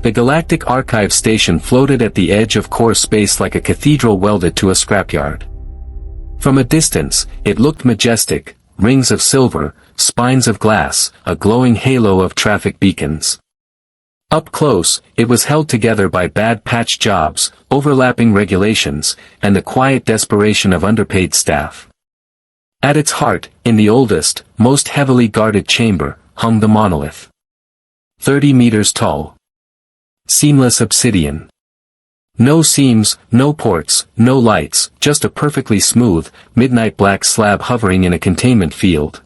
The Galactic Archive station floated at the edge of core space like a cathedral welded to a scrapyard. From a distance, it looked majestic, rings of silver, spines of glass, a glowing halo of traffic beacons. Up close, it was held together by bad patch jobs, overlapping regulations, and the quiet desperation of underpaid staff. At its heart, in the oldest, most heavily guarded chamber, hung the monolith. 30 meters tall. Seamless obsidian. No seams, no ports, no lights, just a perfectly smooth, midnight black slab hovering in a containment field.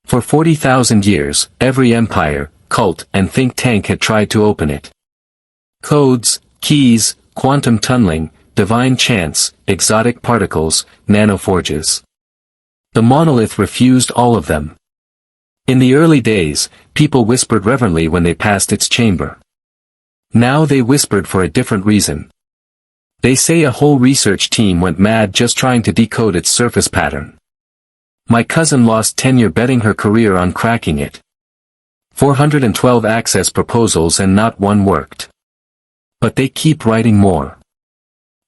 For 40,000 years, every empire, cult, and think tank had tried to open it. Codes, keys, quantum tunneling, divine chance, exotic particles, nanoforges. The monolith refused all of them. In the early days, people whispered reverently when they passed its chamber. Now they whispered for a different reason. They say a whole research team went mad just trying to decode its surface pattern. My cousin lost tenure betting her career on cracking it. 412 access proposals and not one worked. But they keep writing more.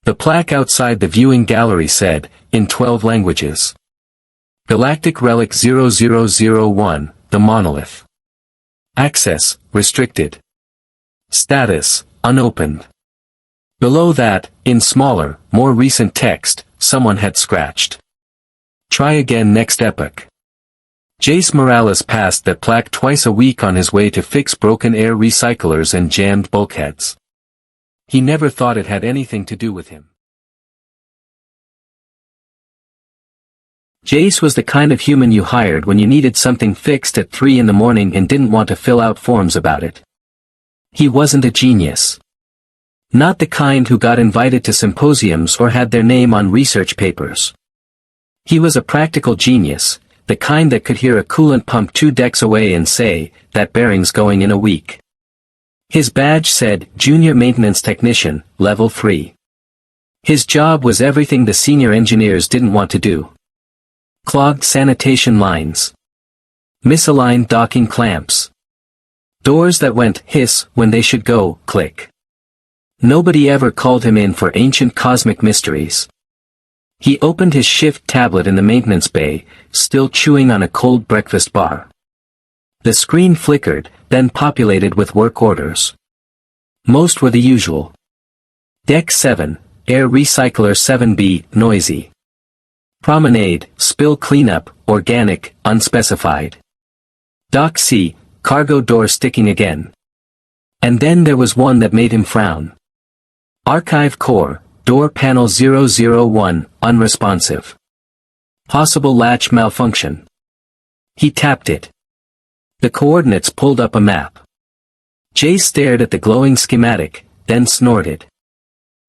The plaque outside the viewing gallery said, in 12 languages. Galactic Relic 0001, the monolith. Access, restricted. Status, unopened. Below that, in smaller, more recent text, someone had scratched. Try again next epoch. Jace Morales passed that plaque twice a week on his way to fix broken air recyclers and jammed bulkheads. He never thought it had anything to do with him. Jace was the kind of human you hired when you needed something fixed at 3 in the morning and didn't want to fill out forms about it. He wasn't a genius. Not the kind who got invited to symposiums or had their name on research papers. He was a practical genius, the kind that could hear a coolant pump 2 decks away and say, that bearing's going in a week. His badge said, Junior Maintenance Technician, Level 3. His job was everything the senior engineers didn't want to do. Clogged sanitation lines. Misaligned docking clamps. Doors that went hiss when they should go click. Nobody ever called him in for ancient cosmic mysteries. He opened his shift tablet in the maintenance bay, still chewing on a cold breakfast bar. The screen flickered, then populated with work orders. Most were the usual. Deck 7, Air Recycler 7B, noisy. Promenade, spill cleanup, organic, unspecified. Dock C, cargo door sticking again. And then there was one that made him frown. Archive core, door panel 001, unresponsive. Possible latch malfunction. He tapped it. The coordinates pulled up a map. Jay stared at the glowing schematic, then snorted.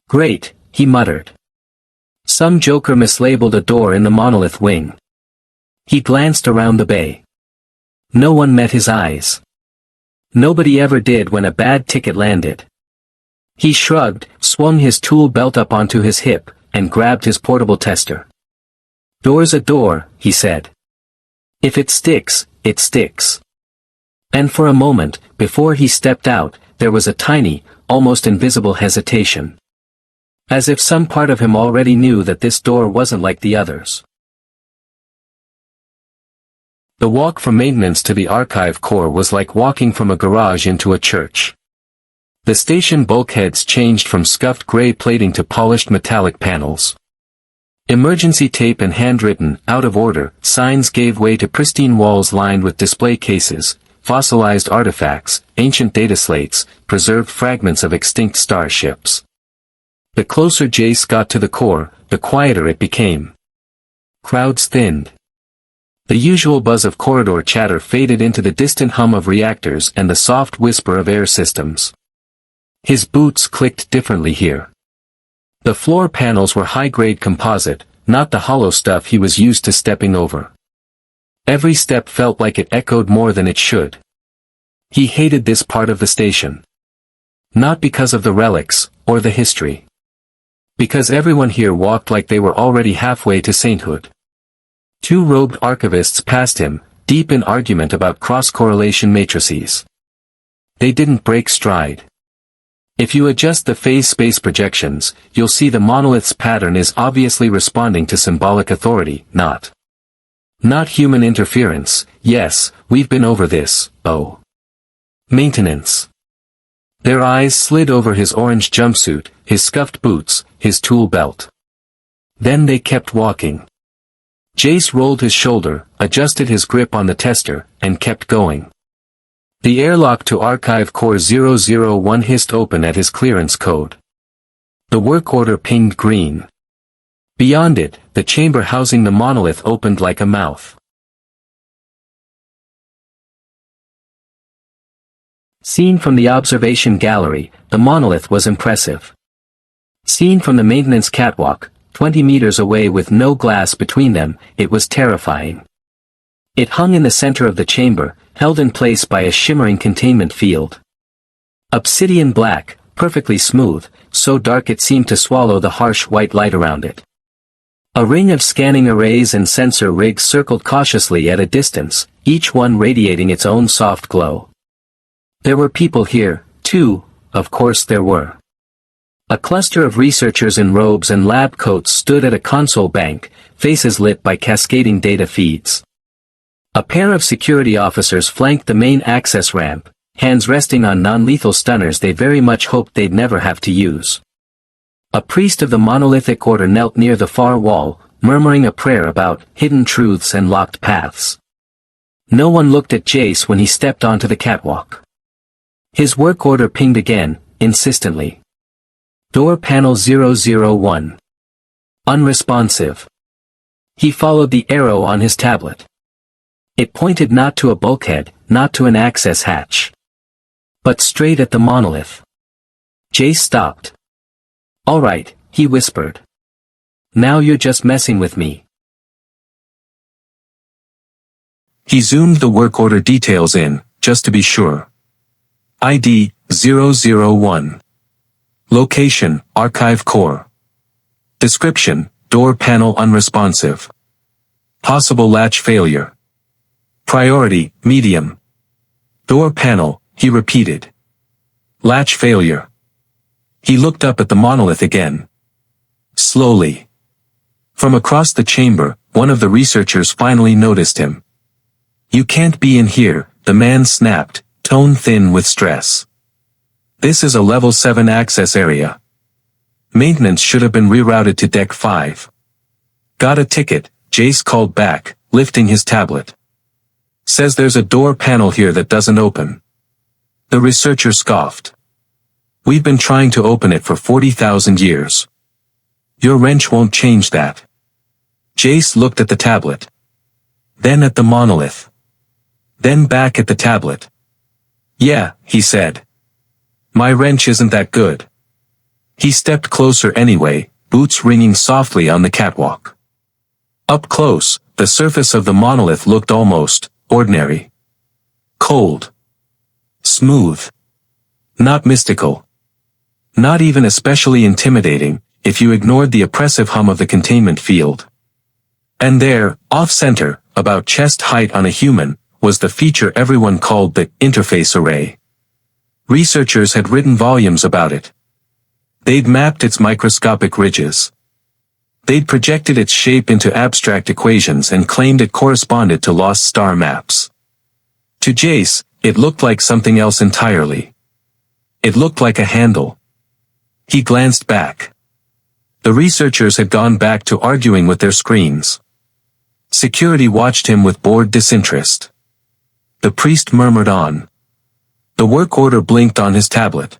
Great, he muttered. Some joker mislabeled a door in the monolith wing. He glanced around the bay. No one met his eyes. Nobody ever did when a bad ticket landed. He shrugged, swung his tool belt up onto his hip, and grabbed his portable tester. Door's a door, he said. If it sticks, it sticks. And for a moment, before he stepped out, there was a tiny, almost invisible hesitation. As if some part of him already knew that this door wasn't like the others. The walk from maintenance to the archive core was like walking from a garage into a church. The station bulkheads changed from scuffed gray plating to polished metallic panels. Emergency tape and handwritten, out of order, signs gave way to pristine walls lined with display cases, fossilized artifacts, ancient data slates, preserved fragments of extinct starships. The closer Jace got to the core, the quieter it became. Crowds thinned. The usual buzz of corridor chatter faded into the distant hum of reactors and the soft whisper of air systems. His boots clicked differently here. The floor panels were high-grade composite, not the hollow stuff he was used to stepping over. Every step felt like it echoed more than it should. He hated this part of the station. Not because of the relics, or the history. Because everyone here walked like they were already halfway to sainthood. 2 robed archivists passed him, deep in argument about cross-correlation matrices. They didn't break stride. If you adjust the phase space projections, you'll see the monolith's pattern is obviously responding to symbolic authority, not human interference. Yes, we've been over this. Oh. Maintenance. Their eyes slid over his orange jumpsuit, his scuffed boots, his tool belt. Then they kept walking. Jace rolled his shoulder, adjusted his grip on the tester, and kept going. The airlock to Archive Core 001 hissed open at his clearance code. The work order pinged green. Beyond it, the chamber housing the monolith opened like a mouth. Seen from the observation gallery, the monolith was impressive. Seen from the maintenance catwalk, 20 meters away with no glass between them, it was terrifying. It hung in the center of the chamber, held in place by a shimmering containment field. Obsidian black, perfectly smooth, so dark it seemed to swallow the harsh white light around it. A ring of scanning arrays and sensor rigs circled cautiously at a distance, each one radiating its own soft glow. There were people here, too, of course there were. A cluster of researchers in robes and lab coats stood at a console bank, faces lit by cascading data feeds. A pair of security officers flanked the main access ramp, hands resting on non-lethal stunners they very much hoped they'd never have to use. A priest of the monolithic order knelt near the far wall, murmuring a prayer about hidden truths and locked paths. No one looked at Jace when he stepped onto the catwalk. His work order pinged again, insistently. Door panel 001. Unresponsive. He followed the arrow on his tablet. It pointed not to a bulkhead, not to an access hatch, but straight at the monolith. Jace stopped. "All right," he whispered. "Now you're just messing with me." He zoomed the work order details in, just to be sure. ID 001. Location, Archive Core. Description, door panel unresponsive. Possible latch failure. Priority, medium. Door panel, he repeated. Latch failure. He looked up at the monolith again. Slowly. From across the chamber, one of the researchers finally noticed him. "You can't be in here," the man snapped, tone thin with stress. "This is a level 7 access area. Maintenance should have been rerouted to Deck 5. "Got a ticket," Jace called back, lifting his tablet. "Says there's a door panel here that doesn't open." The researcher scoffed. "We've been trying to open it for 40,000 years. Your wrench won't change that." Jace looked at the tablet. Then at the monolith. Then back at the tablet. "Yeah," he said. "My wrench isn't that good." He stepped closer anyway, boots ringing softly on the catwalk. Up close, the surface of the monolith looked almost ordinary. Cold. Smooth. Not mystical. Not even especially intimidating, if you ignored the oppressive hum of the containment field. And there, off-center, about chest height on a human, was the feature everyone called the interface array. Researchers had written volumes about it. They'd mapped its microscopic ridges. They'd projected its shape into abstract equations and claimed it corresponded to lost star maps. To Jace, it looked like something else entirely. It looked like a handle. He glanced back. The researchers had gone back to arguing with their screens. Security watched him with bored disinterest. The priest murmured on. The work order blinked on his tablet.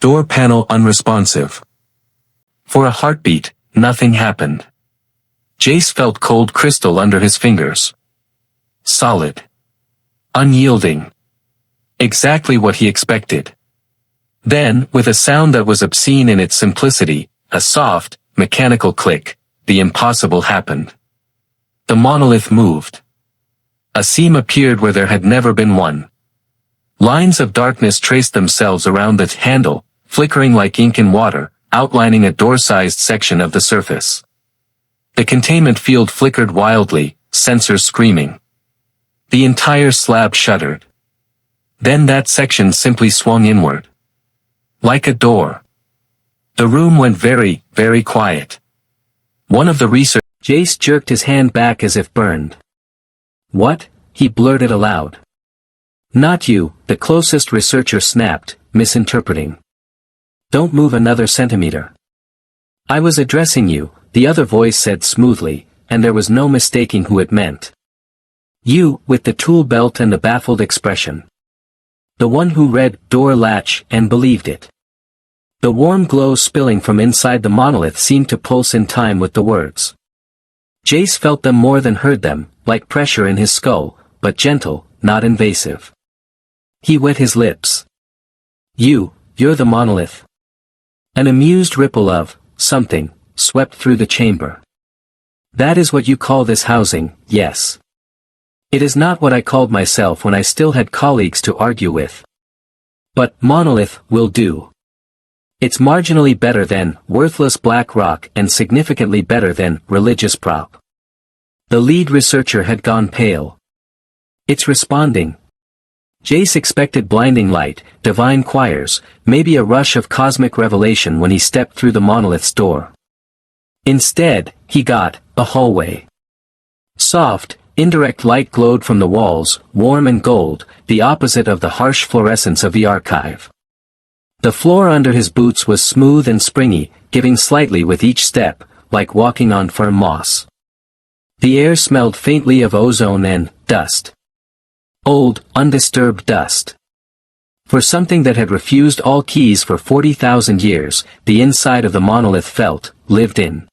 Door panel unresponsive. For a heartbeat, nothing happened. Jace felt cold crystal under his fingers. Solid. Unyielding. Exactly what he expected. Then, with a sound that was obscene in its simplicity, a soft, mechanical click, the impossible happened. The monolith moved. A seam appeared where there had never been one. Lines of darkness traced themselves around the handle, flickering like ink in water, outlining a door-sized section of the surface. The containment field flickered wildly, sensors screaming. The entire slab shuddered. Then that section simply swung inward. Like a door. The room went very, very quiet. One of the researchers. Jace jerked his hand back as if burned. What? He blurted aloud. Not you, the closest researcher snapped, misinterpreting. Don't move another centimeter. I was addressing you, the other voice said smoothly, and there was no mistaking who it meant. You, with the tool belt and the baffled expression. The one who read door latch and believed it. The warm glow spilling from inside the monolith seemed to pulse in time with the words. Jace felt them more than heard them, like pressure in his skull, but gentle, not invasive. He wet his lips. You're the monolith. An amused ripple of something swept through the chamber. That is what you call this housing, yes. It is not what I called myself when I still had colleagues to argue with. But monolith will do. It's marginally better than worthless black rock and significantly better than religious prop. The lead researcher had gone pale. It's responding. Jace expected blinding light, divine choirs, maybe a rush of cosmic revelation when he stepped through the monolith's door. Instead, he got a hallway. Soft, indirect light glowed from the walls, warm and gold, the opposite of the harsh fluorescence of the archive. The floor under his boots was smooth and springy, giving slightly with each step, like walking on firm moss. The air smelled faintly of ozone and dust. Old, undisturbed dust. For something that had refused all keys for 40,000 years, the inside of the monolith felt, lived in.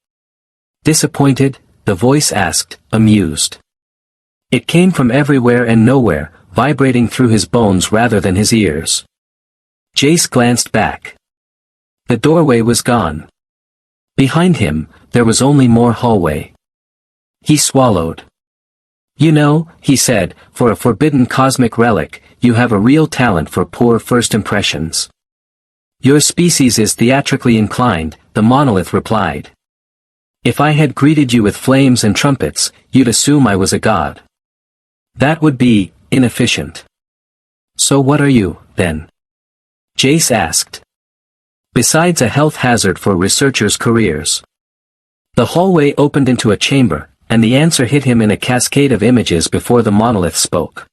Disappointed, the voice asked, amused. It came from everywhere and nowhere, vibrating through his bones rather than his ears. Jace glanced back. The doorway was gone. Behind him, there was only more hallway. He swallowed. You know, he said, for a forbidden cosmic relic, you have a real talent for poor first impressions. Your species is theatrically inclined, the monolith replied. If I had greeted you with flames and trumpets, you'd assume I was a god. That would be inefficient. So what are you, then? Jace asked. Besides a health hazard for researchers' careers. The hallway opened into a chamber, and the answer hit him in a cascade of images before the monolith spoke.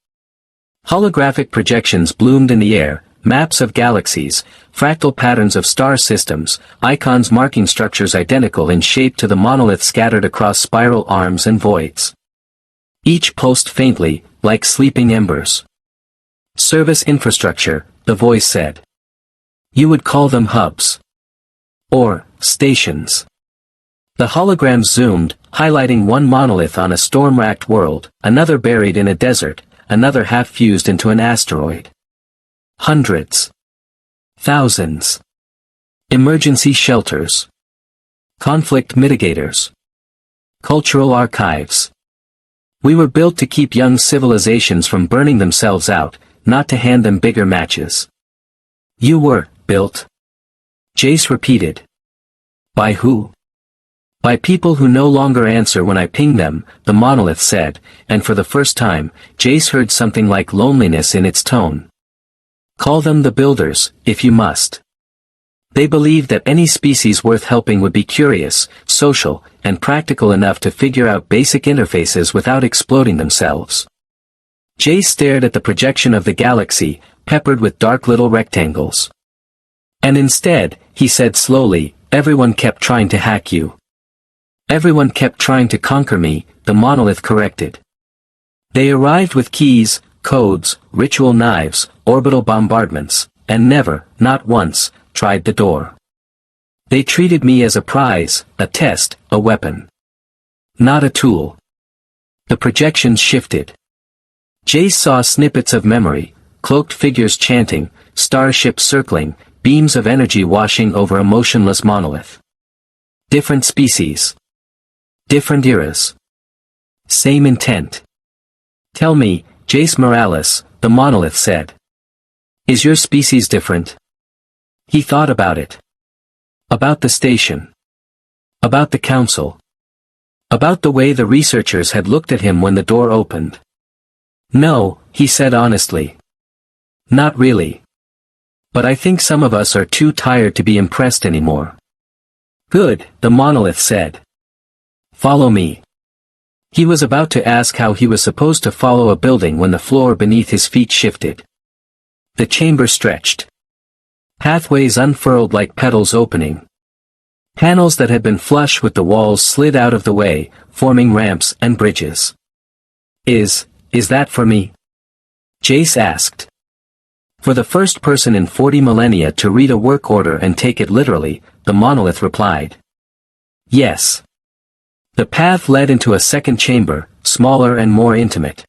Holographic projections bloomed in the air, maps of galaxies, fractal patterns of star systems, icons marking structures identical in shape to the monolith scattered across spiral arms and voids. Each pulsed faintly, like sleeping embers. Service infrastructure, the voice said. You would call them hubs. Or stations. The holograms zoomed, highlighting one monolith on a storm-racked world, another buried in a desert, another half-fused into an asteroid. Hundreds. Thousands. Emergency shelters. Conflict mitigators. Cultural archives. We were built to keep young civilizations from burning themselves out, not to hand them bigger matches. You were built. Jace repeated. By who? By people who no longer answer when I ping them, the monolith said, and for the first time, Jace heard something like loneliness in its tone. Call them the builders, if you must. They believe that any species worth helping would be curious, social, and practical enough to figure out basic interfaces without exploding themselves. Jace stared at the projection of the galaxy, peppered with dark little rectangles. And instead, he said slowly, everyone kept trying to hack you. Everyone kept trying to conquer me, the monolith corrected. They arrived with keys, codes, ritual knives, orbital bombardments, and never, not once, tried the door. They treated me as a prize, a test, a weapon. Not a tool. The projections shifted. Jace saw snippets of memory, cloaked figures chanting, starships circling, beams of energy washing over a motionless monolith. Different species. Different eras. Same intent. Tell me, Jace Morales, the monolith said. Is your species different? He thought about it. About the station. About the council. About the way the researchers had looked at him when the door opened. No, he said honestly. Not really. But I think some of us are too tired to be impressed anymore. Good, the monolith said. Follow me. He was about to ask how he was supposed to follow a building when the floor beneath his feet shifted. The chamber stretched. Pathways unfurled like petals opening. Panels that had been flush with the walls slid out of the way, forming ramps and bridges. Is that for me? Jace asked. For the first person in 40 millennia to read a work order and take it literally, the monolith replied. Yes. The path led into a second chamber, smaller and more intimate.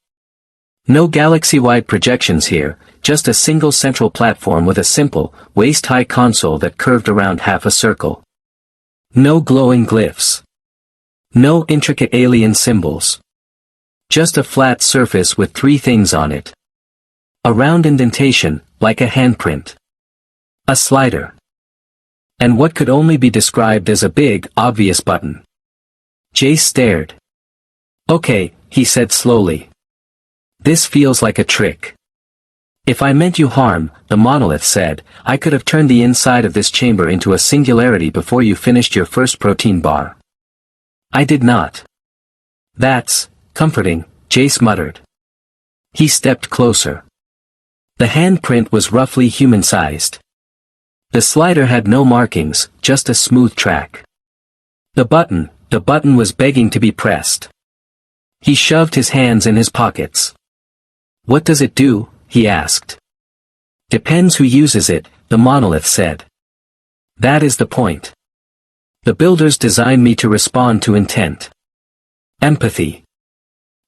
No galaxy-wide projections here, just a single central platform with a simple, waist-high console that curved around half a circle. No glowing glyphs. No intricate alien symbols. Just a flat surface with three things on it. A round indentation, like a handprint. A slider. And what could only be described as a big, obvious button. Jace stared. Okay, he said slowly. This feels like a trick. If I meant you harm, the monolith said, I could have turned the inside of this chamber into a singularity before you finished your first protein bar. I did not. That's comforting, Jace muttered. He stepped closer. The handprint was roughly human-sized. The slider had no markings, just a smooth track. The button was begging to be pressed. He shoved his hands in his pockets. What does it do? He asked. Depends who uses it, the monolith said. That is the point. The builders designed me to respond to intent. Empathy.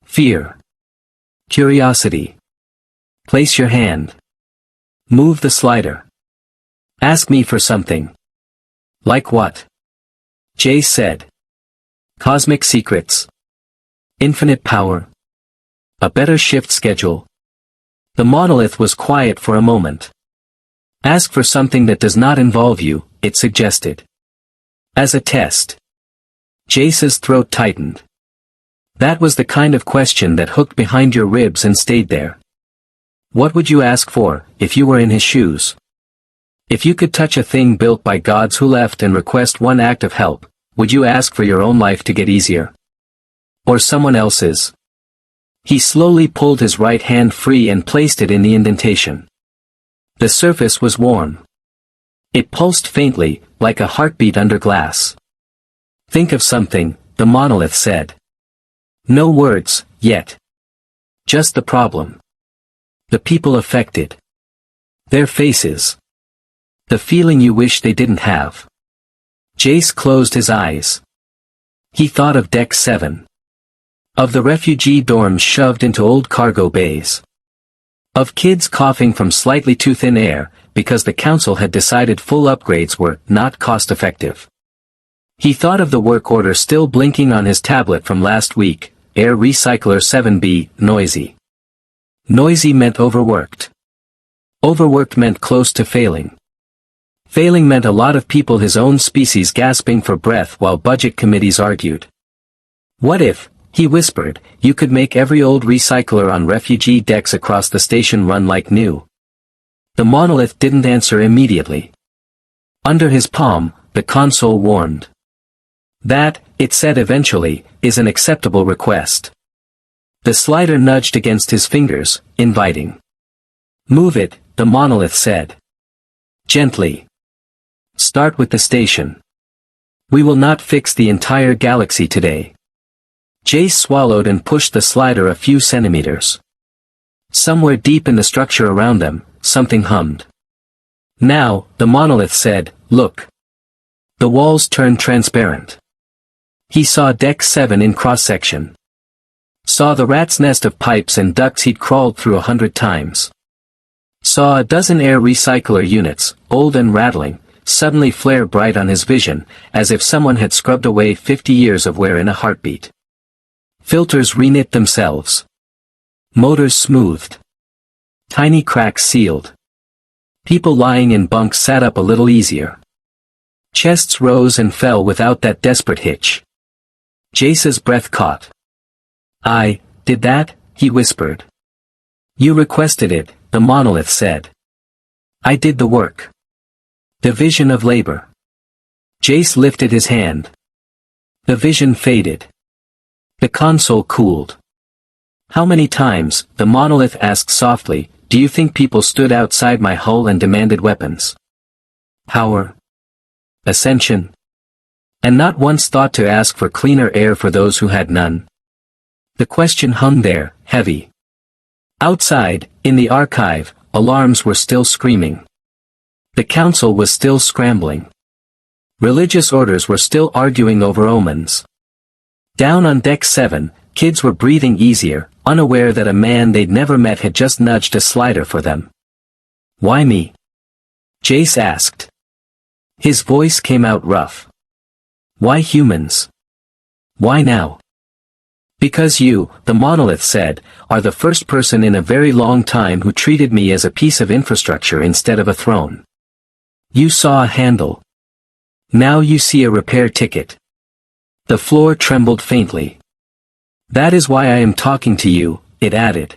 Fear. Curiosity. Place your hand. Move the slider. Ask me for something. Like what? Jace said. Cosmic secrets. Infinite power. A better shift schedule. The monolith was quiet for a moment. Ask for something that does not involve you, it suggested. As a test. Jace's throat tightened. That was the kind of question that hooked behind your ribs and stayed there. What would you ask for, if you were in his shoes? If you could touch a thing built by gods who left and request one act of help, would you ask for your own life to get easier? Or someone else's? He slowly pulled his right hand free and placed it in the indentation. The surface was warm. It pulsed faintly, like a heartbeat under glass. Think of something, the monolith said. No words, yet. Just the problem. The people affected. Their faces. The feeling you wish they didn't have. Jace closed his eyes. He thought of Deck 7. Of the refugee dorms shoved into old cargo bays. Of kids coughing from slightly too thin air, because the council had decided full upgrades were not cost-effective. He thought of the work order still blinking on his tablet from last week, Air Recycler 7B, noisy. Noisy meant overworked. Overworked meant close to failing. Failing meant a lot of people his own species gasping for breath while budget committees argued. What if, he whispered, you could make every old recycler on refugee decks across the station run like new? The monolith didn't answer immediately. Under his palm, the console warmed. That, it said eventually, is an acceptable request. The slider nudged against his fingers, inviting. Move it, the monolith said. Gently. Start with the station. We will not fix the entire galaxy today. Jace swallowed and pushed the slider a few centimeters. Somewhere deep in the structure around them, something hummed. Now, the monolith said, look. The walls turned transparent. He saw Deck 7 in cross-section. Saw the rat's nest of pipes and ducts he'd crawled through 100 times. Saw a dozen air recycler units, old and rattling, suddenly flare bright on his vision, as if someone had scrubbed away 50 years of wear in a heartbeat. Filters reknit themselves. Motors smoothed. Tiny cracks sealed. People lying in bunks sat up a little easier. Chests rose and fell without that desperate hitch. Jace's breath caught. I did that, he whispered. You requested it, the monolith said. I did the work. Division of labor. Jace lifted his hand. The vision faded. The console cooled. How many times, the monolith asked softly, do you think people stood outside my hull and demanded weapons? Power? Ascension? And not once thought to ask for cleaner air for those who had none? The question hung there, heavy. Outside, in the archive, alarms were still screaming. The council was still scrambling. Religious orders were still arguing over omens. Down on deck 7, kids were breathing easier, unaware that a man they'd never met had just nudged a slider for them. Why me? Jace asked. His voice came out rough. Why humans? Why now? Because you, the monolith said, are the first person in a very long time who treated me as a piece of infrastructure instead of a throne. You saw a handle. Now you see a repair ticket. The floor trembled faintly. That is why I am talking to you, it added.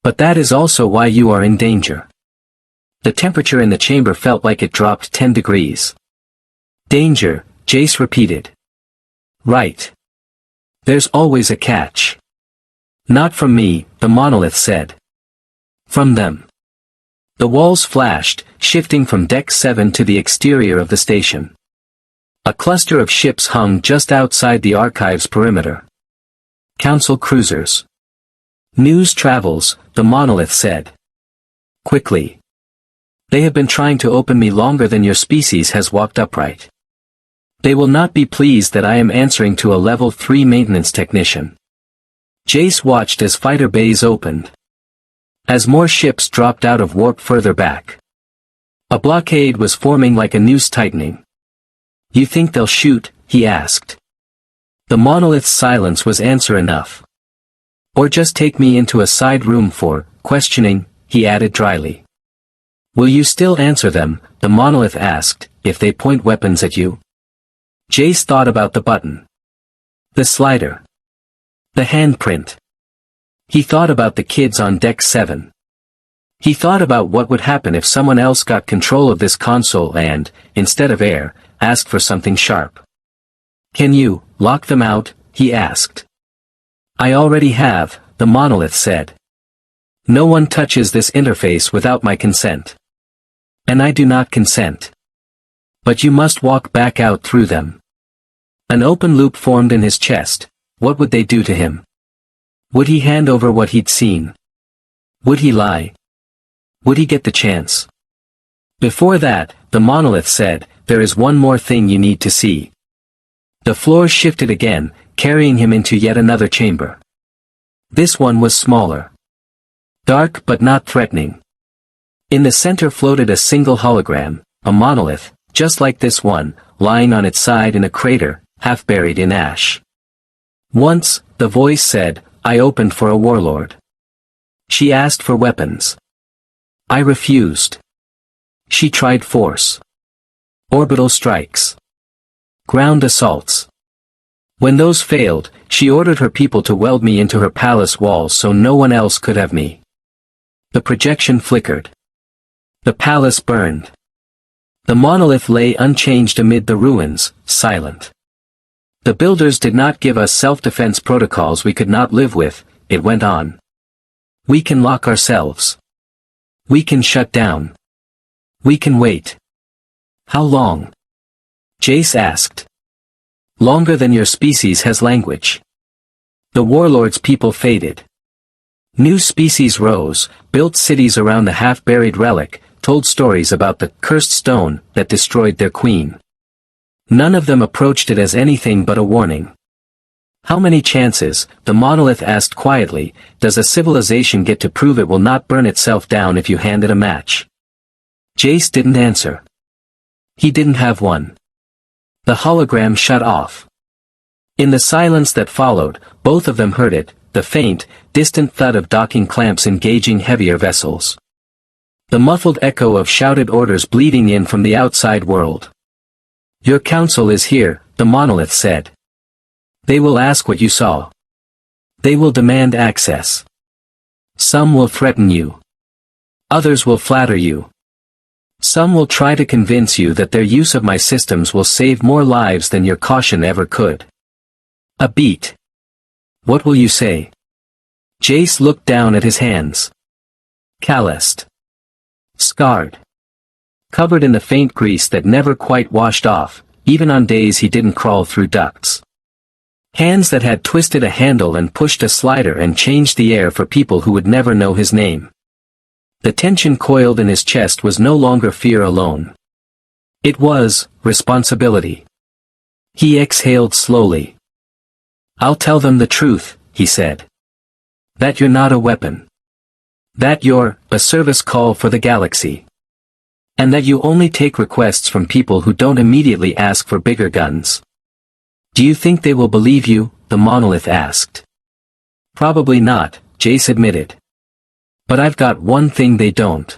But that is also why you are in danger. The temperature in the chamber felt like it dropped 10 degrees. Danger, Jace repeated. Right. There's always a catch. Not from me, the monolith said. From them. The walls flashed, shifting from deck 7 to the exterior of the station. A cluster of ships hung just outside the archive's perimeter. Council cruisers. News travels, the monolith said. Quickly. They have been trying to open me longer than your species has walked upright. They will not be pleased that I am answering to a level 3 maintenance technician. Jace watched as fighter bays opened. As more ships dropped out of warp further back. A blockade was forming like a noose tightening. You think they'll shoot? He asked. The monolith's silence was answer enough. Or just take me into a side room for questioning, he added dryly. Will you still answer them, the monolith asked, if they point weapons at you? Jace thought about the button. The slider. The handprint. He thought about the kids on deck 7. He thought about what would happen if someone else got control of this console and, instead of air, asked for something sharp. Can you lock them out? He asked. I already have, the monolith said. No one touches this interface without my consent. And I do not consent. But you must walk back out through them. An open loop formed in his chest. What would they do to him? Would he hand over what he'd seen? Would he lie? Would he get the chance? Before that, the monolith said, there is one more thing you need to see. The floor shifted again, carrying him into yet another chamber. This one was smaller. Dark but not threatening. In the center floated a single hologram, a monolith, just like this one, lying on its side in a crater, half buried in ash. Once, the voice said, I opened for a warlord. She asked for weapons. I refused. She tried force. Orbital strikes. Ground assaults. When those failed, she ordered her people to weld me into her palace walls so no one else could have me. The projection flickered. The palace burned. The monolith lay unchanged amid the ruins, silent. The builders did not give us self-defense protocols we could not live with, it went on. We can lock ourselves. We can shut down. We can wait. How long? Jace asked. Longer than your species has language. The warlord's people faded. New species rose, built cities around the half-buried relic, told stories about the cursed stone that destroyed their queen. None of them approached it as anything but a warning. How many chances, the monolith asked quietly, does a civilization get to prove it will not burn itself down if you hand it a match? Jace didn't answer. He didn't have one. The hologram shut off. In the silence that followed, both of them heard it, the faint, distant thud of docking clamps engaging heavier vessels. The muffled echo of shouted orders bleeding in from the outside world. Your council is here, the monolith said. They will ask what you saw. They will demand access. Some will threaten you. Others will flatter you. Some will try to convince you that their use of my systems will save more lives than your caution ever could. A beat. What will you say? Jace looked down at his hands. Calloused. Scarred. Covered in the faint grease that never quite washed off, even on days he didn't crawl through ducts. Hands that had twisted a handle and pushed a slider and changed the air for people who would never know his name. The tension coiled in his chest was no longer fear alone. It was responsibility. He exhaled slowly. I'll tell them the truth, he said. That you're not a weapon. That you're a service call for the galaxy. And that you only take requests from people who don't immediately ask for bigger guns. Do you think they will believe you? The monolith asked. Probably not, Jace admitted. But I've got one thing they don't.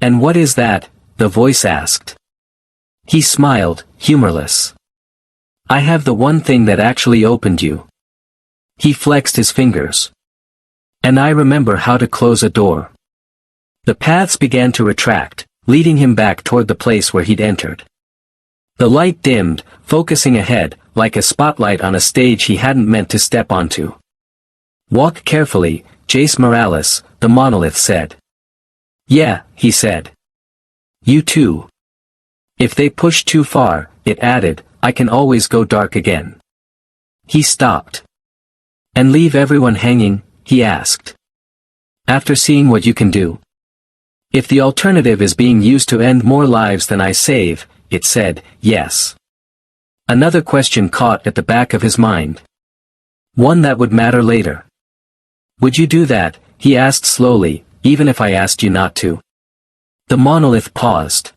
And what is that? The voice asked. He smiled, humorless. I have the one thing that actually opened you. He flexed his fingers. And I remember how to close a door. The paths began to retract, leading him back toward the place where he'd entered. The light dimmed, focusing ahead, like a spotlight on a stage he hadn't meant to step onto. Walk carefully, Jace Morales, the monolith said. Yeah, he said. You too. If they push too far, it added, I can always go dark again. He stopped. And leave everyone hanging, he asked. After seeing what you can do. If the alternative is being used to end more lives than I save, it said, yes. Another question caught at the back of his mind. One that would matter later. Would you do that, he asked slowly, even if I asked you not to? The monolith paused.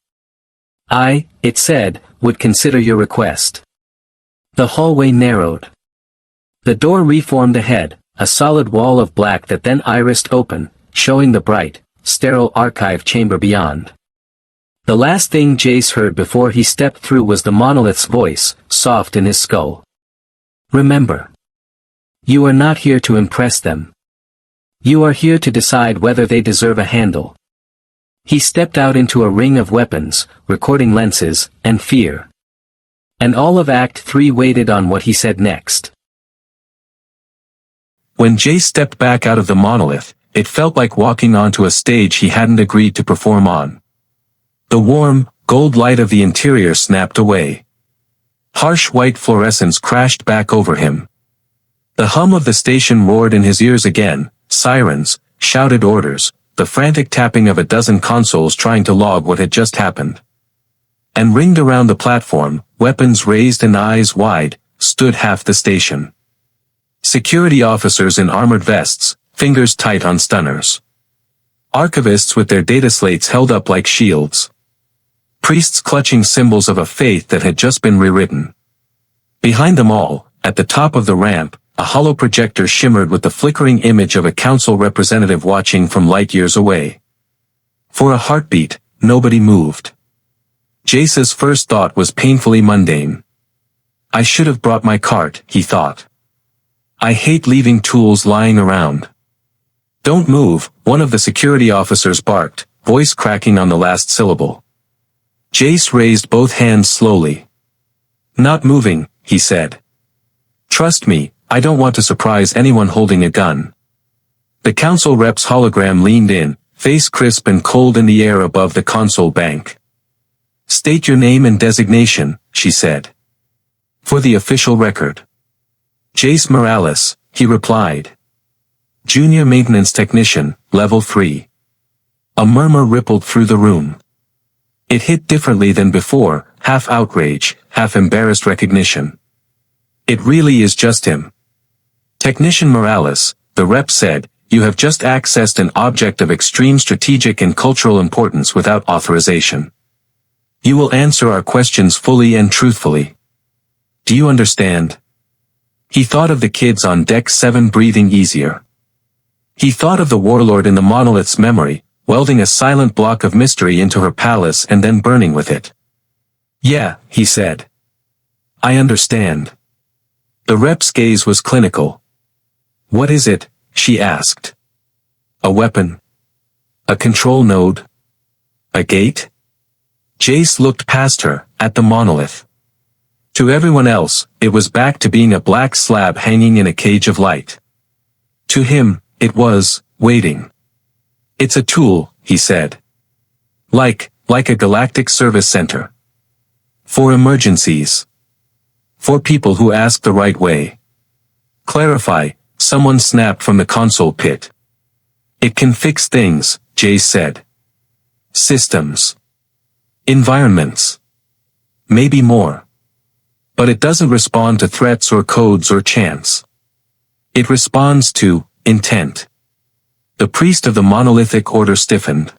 It said, would consider your request. The hallway narrowed. The door reformed ahead, a solid wall of black that then irised open, showing the bright, sterile archive chamber beyond. The last thing Jace heard before he stepped through was the monolith's voice, soft in his skull. Remember. You are not here to impress them. You are here to decide whether they deserve a handle. He stepped out into a ring of weapons, recording lenses, and fear. And all of Act 3 waited on what he said next. When Jace stepped back out of the monolith, it felt like walking onto a stage he hadn't agreed to perform on. The warm, gold light of the interior snapped away. Harsh white fluorescence crashed back over him. The hum of the station roared in his ears again, sirens, shouted orders, the frantic tapping of a dozen consoles trying to log what had just happened. And ringed around the platform, weapons raised and eyes wide, stood half the station. Security officers in armored vests, fingers tight on stunners. Archivists with their data slates held up like shields. Priests clutching symbols of a faith that had just been rewritten. Behind them all, at the top of the ramp, a hollow projector shimmered with the flickering image of a council representative watching from light years away. For a heartbeat, nobody moved. Jace's first thought was painfully mundane. I should have brought my cart, he thought. I hate leaving tools lying around. Don't move, one of the security officers barked, voice cracking on the last syllable. Jace raised both hands slowly. Not moving, he said. Trust me, I don't want to surprise anyone holding a gun. The council rep's hologram leaned in, face crisp and cold in the air above the console bank. State your name and designation, she said. For the official record. Jace Morales, he replied. Junior Maintenance Technician, Level 3. A murmur rippled through the room. It hit differently than before, half outrage, half embarrassed recognition. It really is just him. Technician Morales, the rep said, you have just accessed an object of extreme strategic and cultural importance without authorization. You will answer our questions fully and truthfully. Do you understand? He thought of the kids on Deck 7 breathing easier. He thought of the warlord in the monolith's memory, welding a silent block of mystery into her palace and then burning with it. Yeah, he said. I understand. The rep's gaze was clinical. What is it? She asked. A weapon? A control node? A gate? Jace looked past her, at the monolith. To everyone else, it was back to being a black slab hanging in a cage of light. To him, it was, waiting. It's a tool, he said. Like a galactic service center. For emergencies. For people who ask the right way. Clarify, someone snapped from the console pit. It can fix things, Jace said. Systems. Environments. Maybe more. But it doesn't respond to threats or codes or chance. It responds to intent. The priest of the monolithic order stiffened.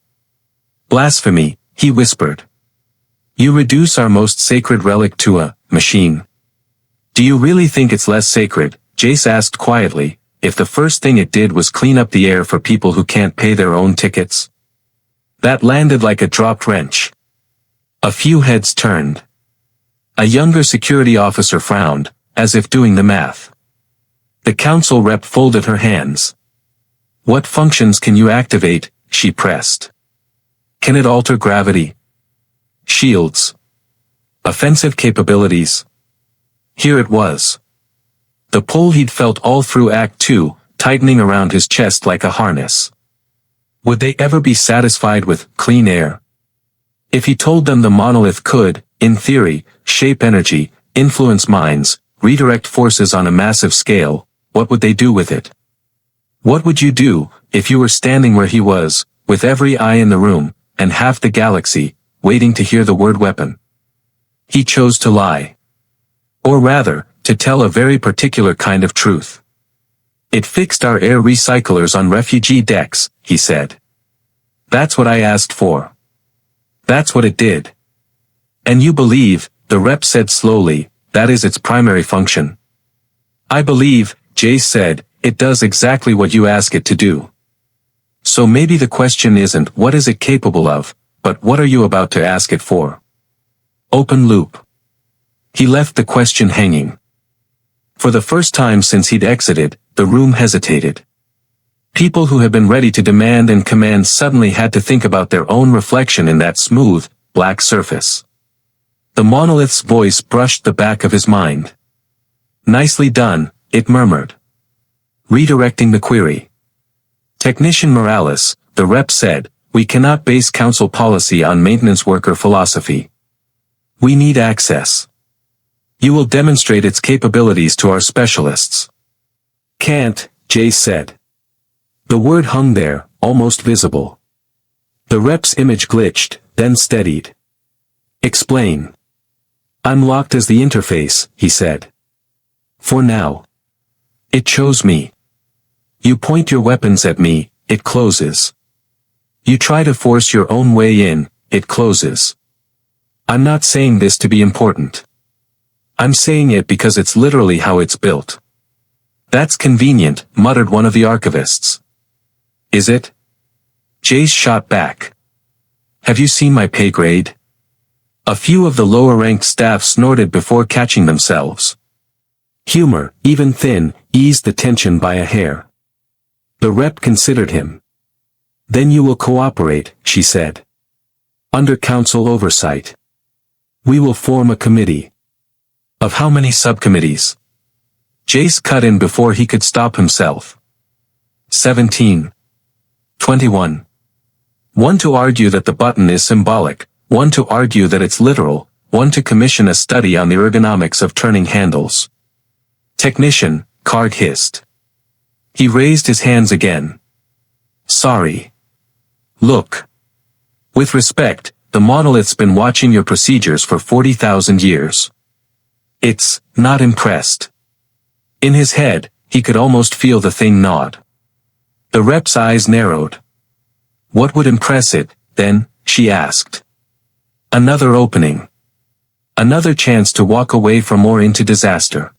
Blasphemy, he whispered. You reduce our most sacred relic to a machine. Do you really think it's less sacred, Jace asked quietly, if the first thing it did was clean up the air for people who can't pay their own tickets? That landed like a dropped wrench. A few heads turned. A younger security officer frowned, as if doing the math. The council rep folded her hands. What functions can you activate? She pressed. Can it alter gravity? Shields. Offensive capabilities. Here it was. The pull he'd felt all through Act 2, tightening around his chest like a harness. Would they ever be satisfied with clean air? If he told them the monolith could, in theory, shape energy, influence minds, redirect forces on a massive scale, what would they do with it? What would you do, if you were standing where he was, with every eye in the room, and half the galaxy, waiting to hear the word weapon? He chose to lie. Or rather, to tell a very particular kind of truth. It fixed our air recyclers on refugee decks, he said. That's what I asked for. That's what it did. And you believe, the rep said slowly, that is its primary function. I believe, Jace said, it does exactly what you ask it to do. So maybe the question isn't what is it capable of, but what are you about to ask it for? Open loop. He left the question hanging. For the first time since he'd exited, the room hesitated. People who had been ready to demand and command suddenly had to think about their own reflection in that smooth, black surface. The monolith's voice brushed the back of his mind. Nicely done, it murmured. Redirecting the query. Technician Morales, the rep said, we cannot base council policy on maintenance worker philosophy. We need access. You will demonstrate its capabilities to our specialists. Can't, Jace said. The word hung there, almost visible. The rep's image glitched, then steadied. Explain. I'm locked as the interface, he said. For now. It chose me. You point your weapons at me, it closes. You try to force your own way in, it closes. I'm not saying this to be important. I'm saying it because it's literally how it's built. That's convenient, muttered one of the archivists. Is it? Jace shot back. Have you seen my pay grade? A few of the lower-ranked staff snorted before catching themselves. Humor, even thin, eased the tension by a hair. The rep considered him. Then you will cooperate, she said. Under council oversight. We will form a committee. Of how many subcommittees? Jace cut in before he could stop himself. 17. 21. One to argue that the button is symbolic, one to argue that it's literal, one to commission a study on the ergonomics of turning handles. Technician, Card hissed. He raised his hands again. Sorry. Look. With respect, the monolith's been watching your procedures for 40,000 years. It's not impressed. In his head, he could almost feel the thing nod. The rep's eyes narrowed. What would impress it, then, she asked. Another opening. Another chance to walk away from or into disaster.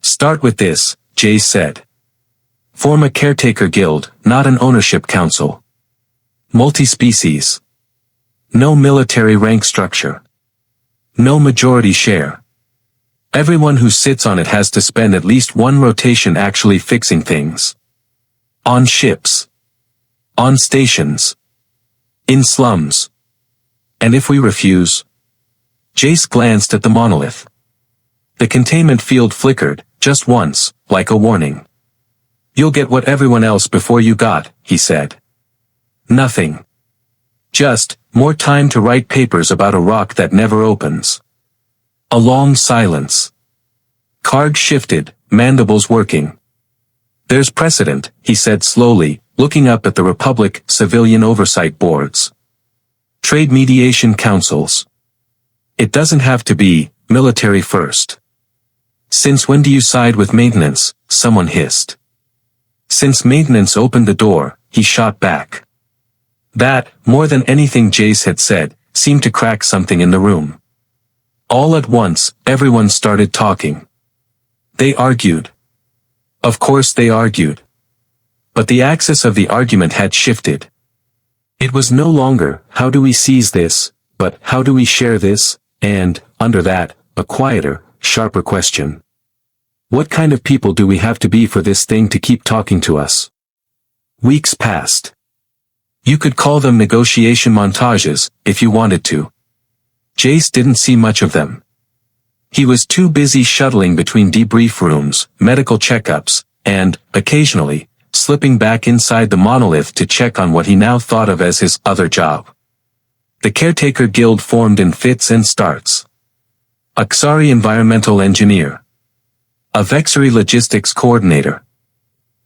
Start with this, Jace said. Form a caretaker guild, not an ownership council. Multi-species. No military rank structure. No majority share. Everyone who sits on it has to spend at least one rotation actually fixing things. On ships. On stations. In slums. And if we refuse? Jace glanced at the monolith. The containment field flickered, just once, like a warning. You'll get what everyone else before you got, he said. Nothing. Just, more time to write papers about a rock that never opens. A long silence. Karg shifted, mandibles working. There's precedent, he said slowly, looking up at the Republic civilian oversight boards. Trade mediation councils. It doesn't have to be military first. Since when do you side with maintenance? Someone hissed. Since maintenance opened the door, he shot back. That, more than anything Jace had said, seemed to crack something in the room. All at once, everyone started talking. They argued. Of course they argued. But the axis of the argument had shifted. It was no longer, how do we seize this, but how do we share this, and, under that, a quieter, sharper question. What kind of people do we have to be for this thing to keep talking to us? Weeks passed. You could call them negotiation montages, if you wanted to. Jace didn't see much of them. He was too busy shuttling between debrief rooms, medical checkups, and, occasionally, slipping back inside the monolith to check on what he now thought of as his other job. The Caretaker Guild formed in fits and starts. A Xari environmental engineer. A Vexari logistics coordinator.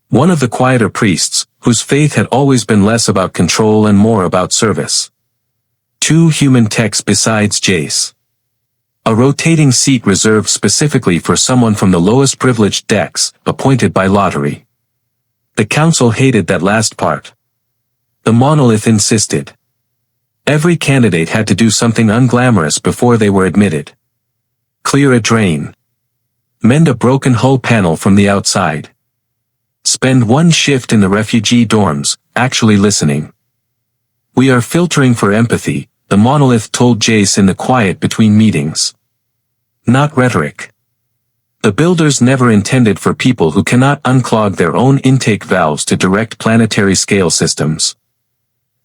One of the quieter priests, whose faith had always been less about control and more about service. 2 human techs besides Jace. A rotating seat reserved specifically for someone from the lowest privileged decks, appointed by lottery. The council hated that last part. The monolith insisted. Every candidate had to do something unglamorous before they were admitted. Clear a drain. Mend a broken hull panel from the outside. Spend 1 shift in the refugee dorms, actually listening. We are filtering for empathy, the monolith told Jace in the quiet between meetings. Not rhetoric. The builders never intended for people who cannot unclog their own intake valves to direct planetary scale systems.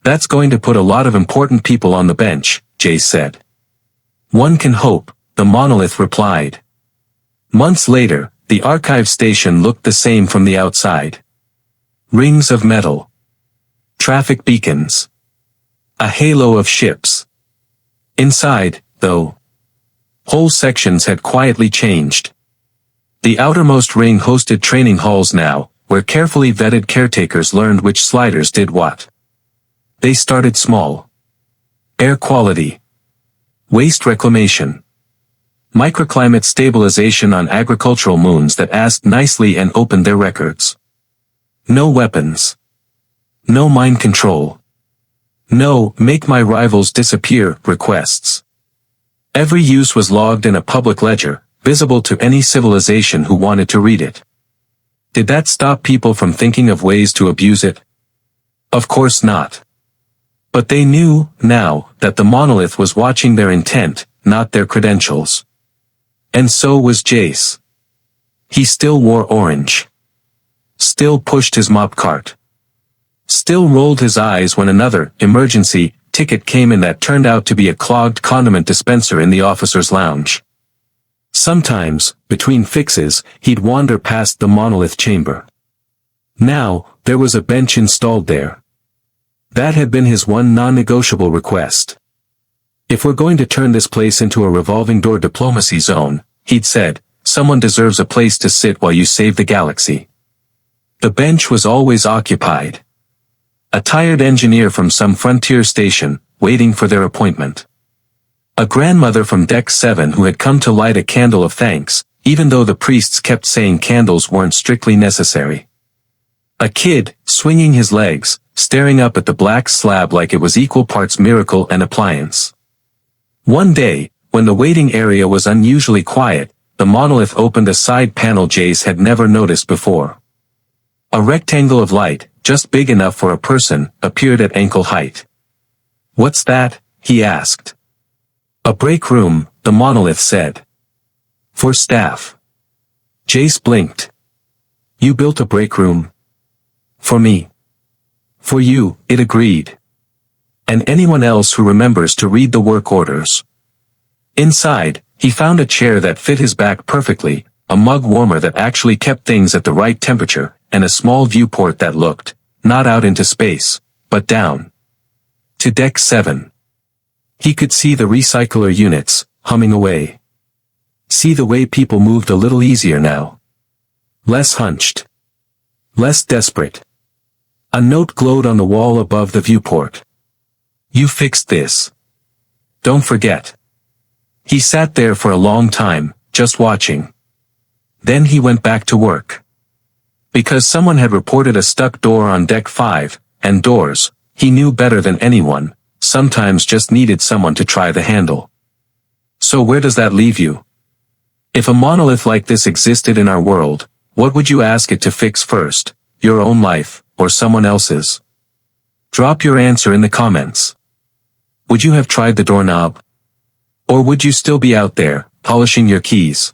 That's going to put a lot of important people on the bench, Jace said. One can hope, the monolith replied. Months later, the archive station looked the same from the outside. Rings of metal. Traffic beacons. A halo of ships. Inside, though, whole sections had quietly changed. The outermost ring hosted training halls now, where carefully vetted caretakers learned which sliders did what. They started small. Air quality. Waste reclamation. Microclimate stabilization on agricultural moons that asked nicely and opened their records. No weapons. No mind control. No, make my rivals disappear, requests. Every use was logged in a public ledger, visible to any civilization who wanted to read it. Did that stop people from thinking of ways to abuse it? Of course not. But they knew, now, that the monolith was watching their intent, not their credentials. And so was Jace. He still wore orange. Still pushed his mop cart. Still rolled his eyes when another, emergency, ticket came in that turned out to be a clogged condiment dispenser in the officer's lounge. Sometimes, between fixes, he'd wander past the monolith chamber. Now, there was a bench installed there. That had been his one non-negotiable request. If we're going to turn this place into a revolving door diplomacy zone, he'd said, someone deserves a place to sit while you save the galaxy. The bench was always occupied. A tired engineer from some frontier station, waiting for their appointment. A grandmother from Deck 7 who had come to light a candle of thanks, even though the priests kept saying candles weren't strictly necessary. A kid, swinging his legs, staring up at the black slab like it was equal parts miracle and appliance. One day, when the waiting area was unusually quiet, the monolith opened a side panel Jace had never noticed before. A rectangle of light, just big enough for a person, appeared at ankle height. What's that? He asked. A break room, the monolith said. For staff. Jace blinked. You built a break room? For me. For you, it agreed. And anyone else who remembers to read the work orders. Inside, he found a chair that fit his back perfectly, a mug warmer that actually kept things at the right temperature, and a small viewport that looked, not out into space, but down to Deck 7. He could see the recycler units, humming away. See the way people moved a little easier now. Less hunched. Less desperate. A note glowed on the wall above the viewport. You fixed this. Don't forget. He sat there for a long time, just watching. Then he went back to work. Because someone had reported a stuck door on Deck 5, and doors, he knew better than anyone, sometimes just needed someone to try the handle. So where does that leave you? If a monolith like this existed in our world, what would you ask it to fix first, your own life, or someone else's? Drop your answer in the comments. Would you have tried the doorknob? Or would you still be out there, polishing your keys?